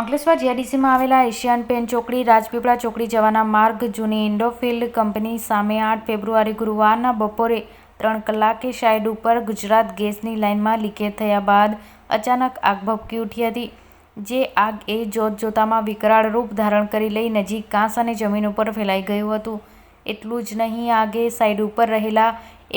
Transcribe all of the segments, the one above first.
અંકલેશ્વર જીઆઈડીસીમાં આવેલા Asian paint ચોકડી રાજપીપળા ચોકડી જવાના માર્ગ જૂની ઇન્ડોફિલ્ડ કંપની સામે 8 ફેબ્રુઆરી ગુરુવારના બપોરે 3 કલાકે સાઇડ ઉપર ગુજરાત ગેસની લાઇનમાં લીકેજ થયા બાદ અચાનક આગ ભભૂકી ઉઠી હતી। જે આગ એ જોતજોતામાં વિકરાળ રૂપ ધારણ કરી લઈ નજીક કાંસ અને જમીન ઉપર ફેલાઈ ગયું હતું। એટલું જ નહીં, આગે સાઇડ ઉપર રહેલા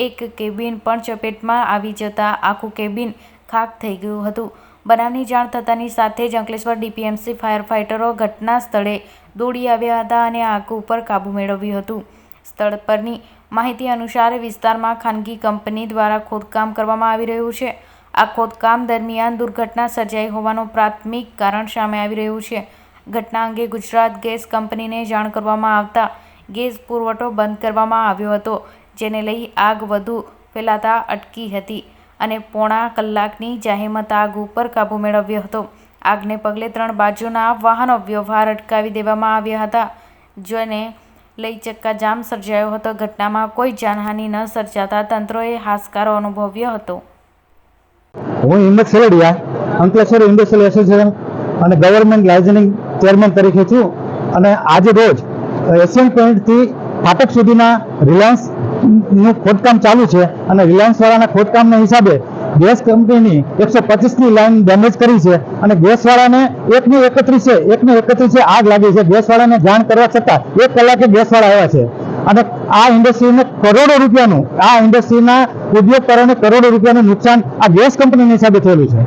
એક કેબિન પણ ચપેટમાં આવી જતા આખું કેબિન ખાક થઈ ગયું હતું। બનાવની જાણ થતાની સાથે જ અંકલેશ્વર ડીપીએમસી ફાયર ફાઇટરો ઘટના સ્થળે દોડી આવ્યા હતા અને આગ ઉપર કાબૂ મેળવ્યું હતું। સ્થળ પરની માહિતી અનુસાર વિસ્તારમાં ખાનગી કંપની દ્વારા ખોદકામ કરવામાં આવી રહ્યું છે। આ ખોદકામ દરમિયાન દુર્ઘટના સર્જાઈ હોવાનું પ્રાથમિક કારણ સામે આવી રહ્યું છે। ઘટના અંગે ગુજરાત ગેસ કંપનીને જાણ કરવામાં આવતા ગેસ પુરવઠો બંધ કરવામાં આવ્યો હતો, જેને લઈ આગ વધુ ફેલાતા અટકી હતી અને પોણા કલાકની જહેમત આગ ઉપર કાબૂ મેળવ્યો હતો। આગને પગલે 3 બાજુના વાહનો વ્યવહાર અટકાવી દેવામાં આવ્યા હતા, જેને લઈ ચક્કાજામ સર્જાયો હતો। ઘટનામાં કોઈ જાનહાનિ ન સર્જાતા તંત્રએ હાશકારો અનુભવ્યો હતો। હું હિંમત સેલડિયા અંકલેશ્વર ઇન્ડસ્ટ્રીયલ એસોસિએશન અને ગવર્મેન્ટ લાઇસન્સિંગ ચેરમેન તરીકે છું અને આજે રોજ એશિયન પેઇન્ટથી ફાટક સુધીના રિલાયન્સ નું ખોદકામ ચાલુ છે અને રિલાયન્સ વાળાના ખોદકામના હિસાબે ગેસ કંપનીની 125ની લાઈન ડેમેજ કરી છે અને ગેસ વાળાને 1:31 આગ લાગી છે। ગેસ વાળાને જાણ કરવા છતાં 1 કલાકે ગેસ વાળા આવ્યા છે અને આ ઇન્ડસ્ટ્રીને કરોડો રૂપિયાનું, આ ઇન્ડસ્ટ્રીના ઉદ્યોગકારોને કરોડો રૂપિયાનું નુકસાન આ ગેસ કંપનીના હિસાબે થયેલું છે।